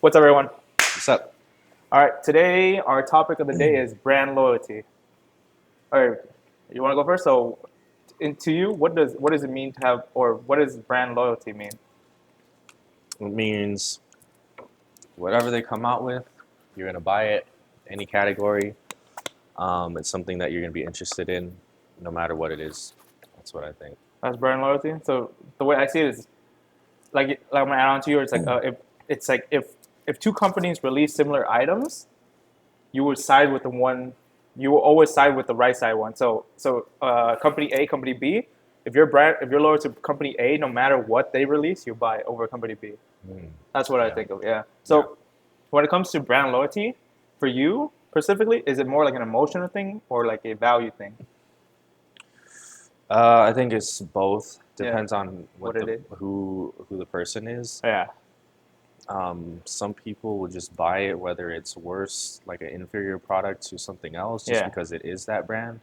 What's up, everyone? What's up? All right, today our topic of the day is brand loyalty. All right, you want to go first? So, to you, what does it mean to have, or what does brand loyalty mean? It means whatever they come out with, you're gonna buy it, any category. It's something that you're gonna be interested in, no matter what it is. That's what I think. That's brand loyalty. So the way I see it is like I'm gonna add on to you. It's like if it's like if two companies release similar items, you would side with the one. You will always side with the right side one. So company A, company B. If you're loyal to company A, no matter what they release, you buy over company B. Mm, That's what I yeah, think of. Yeah. yeah. So when it comes to brand loyalty, for you specifically, is it more like an emotional thing or like a value thing? I think it's both. Yeah. Depends on What what it the is. who the person is. Yeah. Some people will just buy it whether it's worse, like an inferior product to something else, just Yeah. because it is that brand.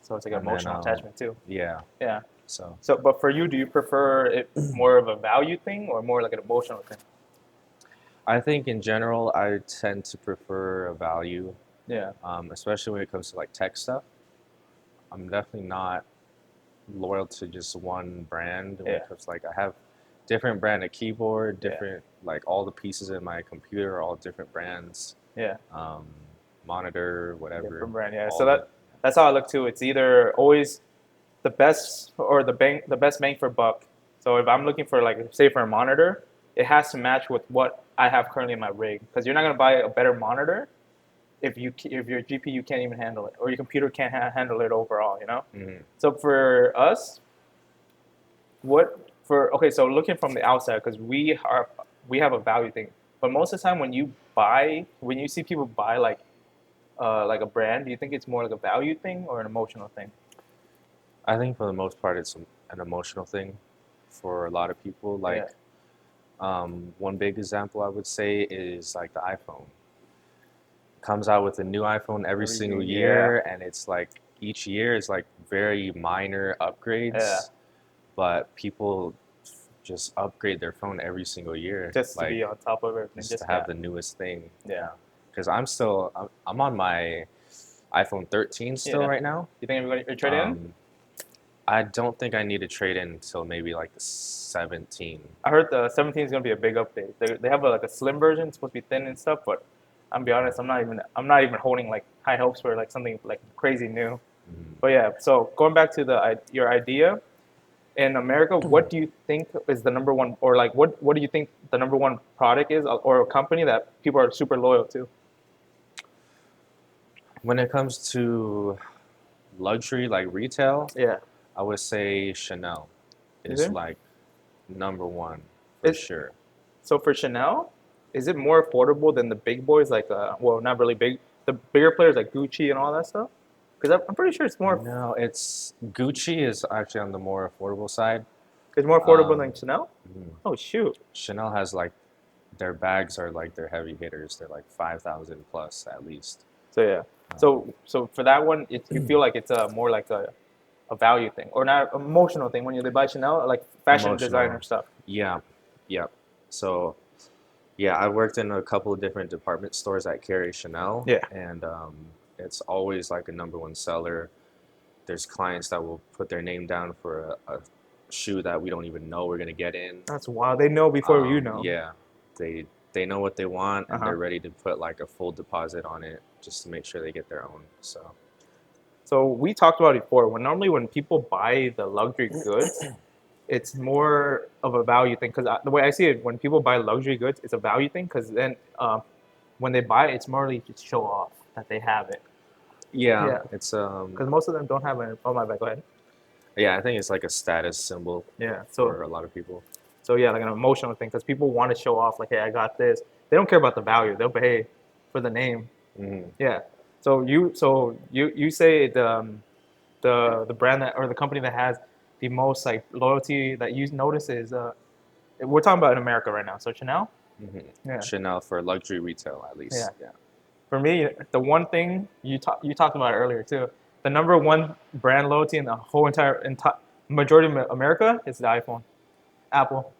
So it's like an And then, emotional attachment too. yeah. Yeah. So So, but for you, do you prefer it more of a value thing or more like an emotional thing? I think in general, I tend to prefer a value, Yeah. especially when it comes to like tech stuff. I'm definitely not loyal to just one brand when Yeah. it comes to, like, I have different brand of keyboard, Yeah. different, like, all the pieces in my computer are all different brands, Yeah. um, monitor, whatever, Different brand. Yeah. all So of it. that's how I look too. It's either always the best or the best bang for buck. So if I'm looking for like say for a monitor, it has to match with what I have currently in my rig because you're not gonna buy a better monitor if your GPU can't even handle it or your computer can't handle it overall. You know. Hmm. So for us, what for? Okay, so looking from the outside because we have a value thing, but most of the time when you see people buy like a brand, do you think it's more like a value thing or an emotional thing? I think for the most part, it's an emotional thing for a lot of people. Yeah. Like, one big example I would say is like the iPhone. Comes out with a new iPhone every single Yeah. year, and it's like each year is like very minor Yeah. upgrades, but people just upgrade their phone every single year, Just to be like on top of everything. just to Just have yeah. the newest thing. Yeah. Because I'm on my iPhone 13 still Yeah. right now. You think everybody trade in? Um, I don't think I need to trade in until maybe like the 17. I heard the 17 is gonna be a big update. They have like a slim version, it's supposed to be thin and stuff, but I'm be honest, I'm not even holding like high hopes for like something like crazy new. Mhm. But yeah, so going back to your idea in America, what do you think is the number one, or like what do you think the number one product is, or a company that people are super loyal to? When it comes to luxury, like retail, Yeah, I would say Chanel is is it? like number one for Is sure. so for Chanel, is it more affordable than the big boys like well not really big, the bigger players like Gucci and all that stuff? Because I'm pretty sure No, it's Gucci is actually on the more affordable side. it's more affordable than Um, Chanel. mhm. Oh shoot! Chanel has like their bags are like their heavy hitters. They're like 5,000 plus at least. So yeah, Um, so for that one, you feel like it's more like a value thing or not emotional thing when you buy Chanel, like fashion designer Emotional, stuff. yeah, yeah. So yeah, I worked in a couple of different department stores that carry Chanel, Yeah, and it's always like a number one seller. There's clients that will put their name down for a shoe that we don't even know we're gonna get in. that's wild. They know before you know. Yeah, they they know what they want Uh and huh. they're ready to put like a full deposit on it just to make sure they get their own. So So we talked about it before. When people buy the luxury goods, it's more of a value thing. Because the way I see it, when people buy luxury goods, it's a value thing. Because then when they buy it, it's more like to show off that they have it. yeah, Yeah. it's Because most of them don't have it. Oh my bad. Go ahead. yeah, I think it's like a status symbol Yeah. for a lot of people. So yeah, like an emotional thing. Because people want to show off, like, hey, I got this. They don't care about the value. They'll pay for the name. Hmm. Yeah. So you say the brand that or the company that has the most like loyalty that you notice is we're talking about in America right now. So Chanel. Hmm. Yeah. Chanel for luxury retail at Yeah. least. Yeah. For me, the one thing you talked about it earlier too. The number one brand loyalty in the whole entire majority of America is the iPhone, Apple.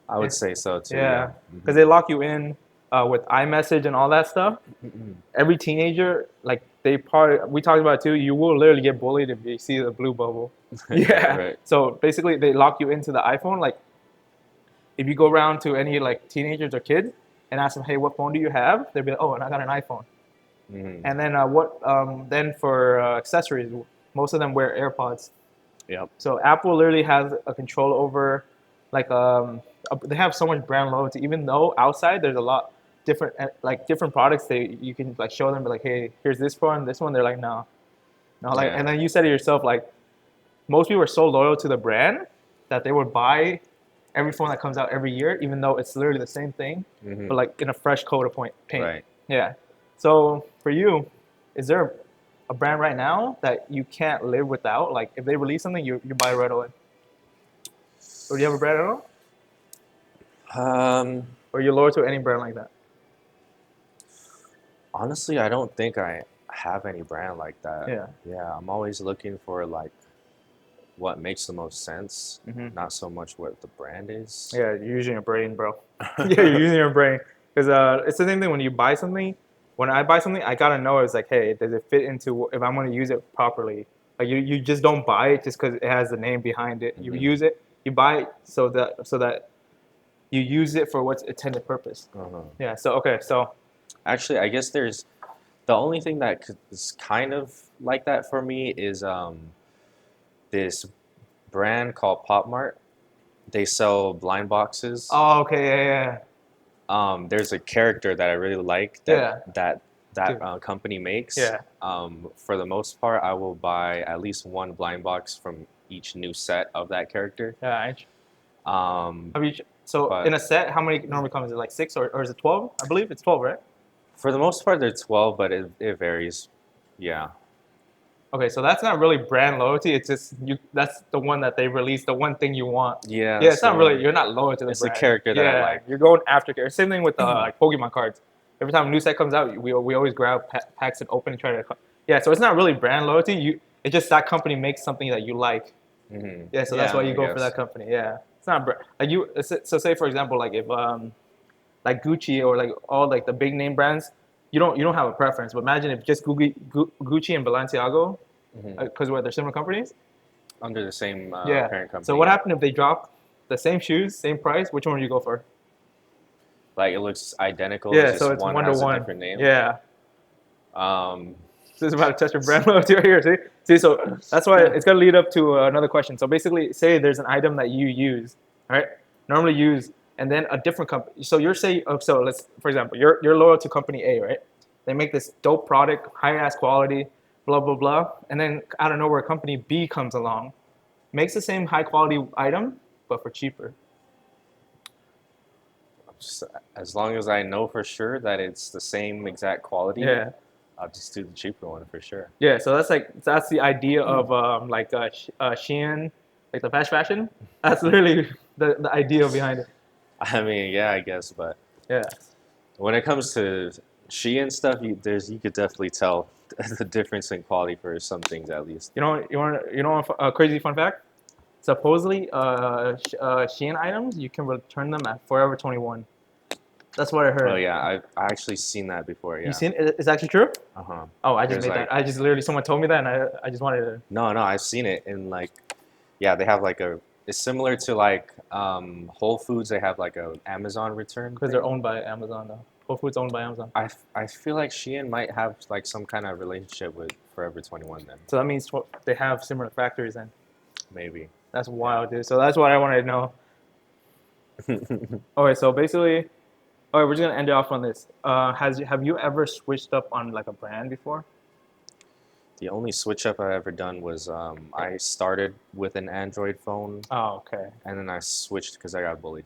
I would It's say so too. Yeah. yeah, because Hmm. they lock you in. with iMessage and all that stuff. Every teenager, like we talked about it too. You will literally get bullied if you see the blue bubble. Yeah. Right. So basically, they lock you into the iPhone. Like if you go around to any like teenagers or kids and ask them, "Hey, what phone do you have?" They'll be like, "Oh, and I got an iPhone." And then then for accessories, most of them wear AirPods. Yep. So Apple literally has a control over, like they have so much brand loyalty. Even though outside there's a lot different different products you can like show them, like, hey, here's this one, this one. They're like, no, no, like, Yeah. and then you said it yourself, like most people are so loyal to the brand that they would buy every phone that comes out every year, even though it's literally the same thing, but like in a fresh coat of paint. Right. Yeah. So for you, is there a brand right now that you can't live without? Like if they release something, you buy it right away. Or do you have a brand at all? Or you're loyal to any brand like that? Honestly, I don't think I have any brand like that. Yeah. Yeah, I'm always looking for like what makes the most sense, not so much what the brand is. Yeah, you're using your brain, bro. Yeah, you're using your brain. Because it's the same thing when you buy something. When I buy something, I gotta know it's like, hey, does it fit into if I'm gonna use it properly? Like you just don't buy it just because it has the name behind it. You use it, you buy it so that you use it for what's intended purpose. Yeah. So okay. So Actually, I guess there's the only thing that is kind of like that for me is this brand called Pop Mart. They sell blind boxes. oh, okay, yeah. There's a character that I really like that company makes. Yeah. For the most part, I will buy at least one blind box from each new set of that character. Yeah. Um, So but- in a set, how many normally comes? Is it like 6 or is it 12? I believe it's 12, right? for the most part, they're 12, but it varies. Yeah. Okay, so that's not really brand loyalty. It's just that's the one that they released, the one thing you want. Yeah. Yeah, it's not so really. You're not loyal to the it's the brand. character that I Yeah, like. you're going after character. Same thing with like Pokemon cards. Every time a new set comes out, we always grab packs and open and try to. Yeah, so it's not really brand loyalty. It's just that company makes something that you like. Yeah, so that's why you go for that company. Yeah, it's not like you. So say for example, like if like Gucci or like all like the big name brands, you don't have a preference. But imagine if just Gucci and Balenciaga, because they're similar companies. Under the same Yeah. parent company. So what happened if they drop the same shoes, same price? Which one would you go for? Like it looks identical. Yeah, just so it's one one has to a one. different name. Yeah. Um, This is about to touch your brand loyalty right here. See, so that's why it's gonna lead up to another question. So basically, say there's an item that you use, right? Normally use, and then a different company. So you're saying, so let's, for example, you're loyal to company A, right? They make this dope product, high ass quality, blah blah blah, and then out of nowhere, company B comes along, makes the same high quality item, but for cheaper. just, as long as I know for sure that it's the same exact quality, Yeah. I'll just do the cheaper one for sure. Yeah, so that's the idea of Shein, like the fast fashion. That's literally the idea behind it. I mean, yeah, I guess, but Yeah. when it comes to Shein stuff, you could definitely tell the difference in quality for some things at least. You know a crazy fun fact? Supposedly, Shein items you can return them at Forever 21. That's what I heard. Oh yeah, I actually seen that before. Yeah. You seen it? It's actually true? Uh-huh. Oh, I just There's made that. I just literally someone told me that, and I just wanted to. No, I've seen it in like, yeah, they have like it's similar to like Whole Foods. They have like a Amazon return Because they're owned by Amazon, though. Whole Foods owned by Amazon. I feel like Shein might have like some kind of relationship with Forever 21 then. So that means they have similar factories then. Maybe. That's wild, dude. So that's what I wanted to know. Okay, so basically, all right, we're just gonna end it off on this. Have you ever switched up on like a brand before? The only switch up I ever done was I started with an Android phone Oh, okay. and then I switched because I got bullied.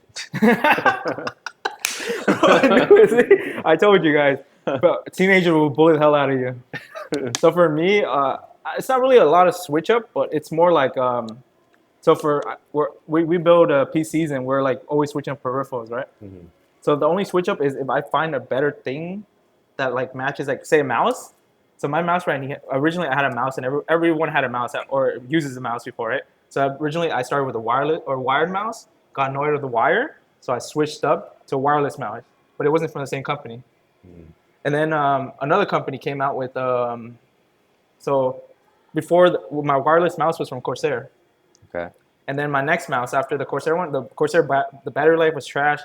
I told you guys, but teenagers will bully the hell out of you. So for me, it's not really a lot of switch up, but it's more like so we build PCs and we're like always switching up peripherals, right? Mhm. So the only switch up is if I find a better thing that like matches, like say a mouse. So my mouse originally I had a mouse and everyone had a mouse or uses a mouse before it. So originally I started with a wired mouse, got annoyed with the wire, so I switched up to a wireless mouse. but it wasn't from the same company. Mm. And then another company came out with so before my wireless mouse was from Corsair. Okay. And then my next mouse after the Corsair one, the Corsair the battery life was trash.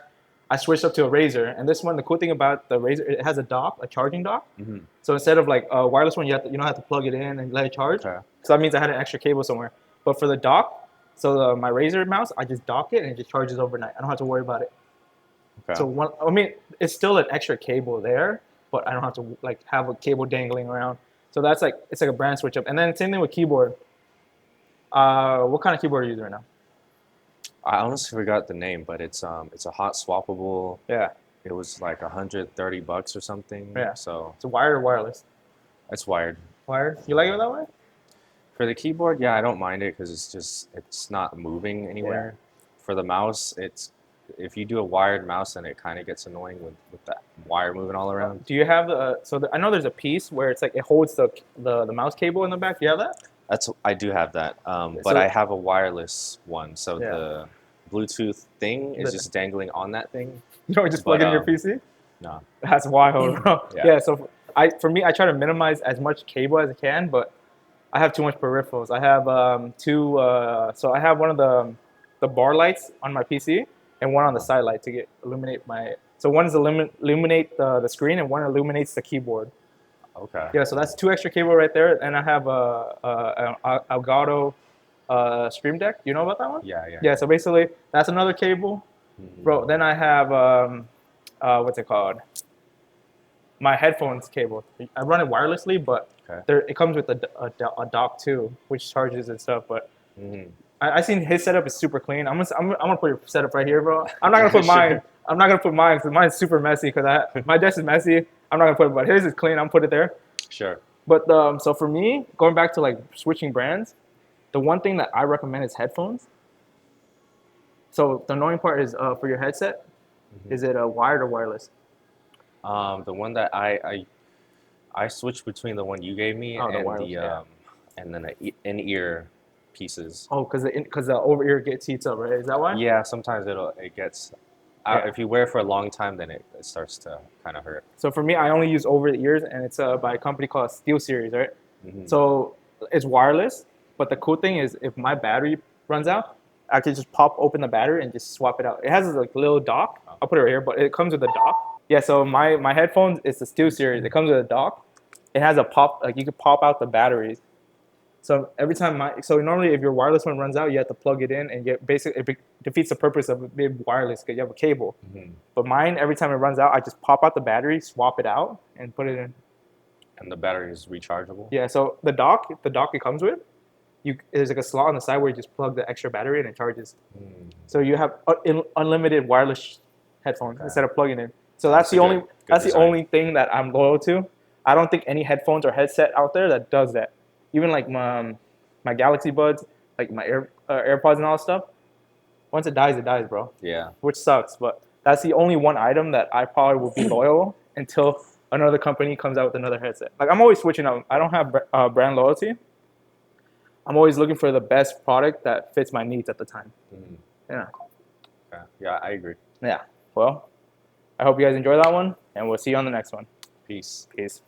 I switched up to a Razer, and this one, the cool thing about the Razer, it has a dock, a charging dock. Mm-hmm. So instead of like a wireless one, you don't have to plug it in and let it charge. Okay. So that means I had an extra cable somewhere. But for the dock, so my Razer mouse, I just dock it and it just charges overnight. I don't have to worry about it. Okay. So I mean, it's still an extra cable there, but I don't have to like have a cable dangling around. So that's like it's like a brand switch up. And then same thing with keyboard. What kind of keyboard are you using right now? I honestly forgot the name, but it's a hot swappable. Yeah. It was like $130 or something. Yeah. So It's wired or wireless? it's wired. Wired. You like it that way? For the keyboard, yeah, I don't mind it because it's not moving anywhere. For the mouse, if you do a wired mouse, then it kind of gets annoying with that wire moving all around. Do you have I know there's a piece where it's like it holds the mouse cable in the back. Do you have that? I do have that, but So- I have a wireless one, so Yeah. the Bluetooth thing is The- just dangling on that thing. You don't just plug But, it in your PC? No. That's wild, bro. Yeah. Yeah. So for me, I try to minimize as much cable as I can, but I have too much peripherals. I have two. So I have one of the bar lights on my PC and one on the side light to illuminate my. So one is illuminate the screen and one illuminates the keyboard. Okay. Yeah. So that's two extra cable right there, and I have a Elgato Stream Deck. You know about that one? Yeah. Yeah. So basically, that's another cable. Mhm. Bro, then I have what's it called? My headphones cable. I run it wirelessly, but Okay. it comes with a dock too, which charges and stuff. But Mhm. I seen his setup is super clean. I'm gonna put your setup right here, bro. I'm not gonna put mine. Sure. I'm not gonna put mine because mine's super messy. My desk is messy. I'm not gonna put it, but his is clean. I'm gonna put it there. Sure. But so for me, going back to like switching brands, the one thing that I recommend is headphones. So the annoying part is for your headset, Mhm. is it wired or wireless? The one that I switched between the one you gave me Oh, the and wireless, yeah. and then in-ear pieces. Oh, because the over ear gets heats up, right? Is that why? Yeah, sometimes it gets. Yeah. If you wear it for a long time, then it starts to kind of hurt. So for me, I only use over the ears, and it's by a company called Steel Series, right? Mhm. So it's wireless, but the cool thing is if my battery runs out, I can just pop open the battery and just swap it out. It has like a little dock. I'll put it right here, but it comes with a dock. Yeah, so my headphones, it's the Steel Series. It comes with a dock. It has a pop, like you can pop out the batteries. So every time so normally if your wireless one runs out, you have to plug it in, and it defeats the purpose of it being wireless because you have a cable. Mhm. But mine, every time it runs out, I just pop out the battery, swap it out, and put it in. And the battery is rechargeable. Yeah, so the dock it comes with, there's like a slot on the side where you just plug the extra battery in and it charges. Mm. So you have unlimited wireless headphones Okay. instead of plugging in. So that's That's the a only good that's the design. only thing that I'm loyal to. I don't think any headphones or headset out there that does that. Even like my Galaxy Buds, like my AirPods and all that stuff. Once it dies, bro. Yeah. Which sucks, but that's the only one item that I probably will be loyal until another company comes out with another headset. Like I'm always switching out. I don't have brand loyalty. I'm always looking for the best product that fits my needs at the time. Mhm. Yeah. Okay. Yeah, I agree. Yeah. Well, I hope you guys enjoy that one, and we'll see you on the next one. Peace. Peace.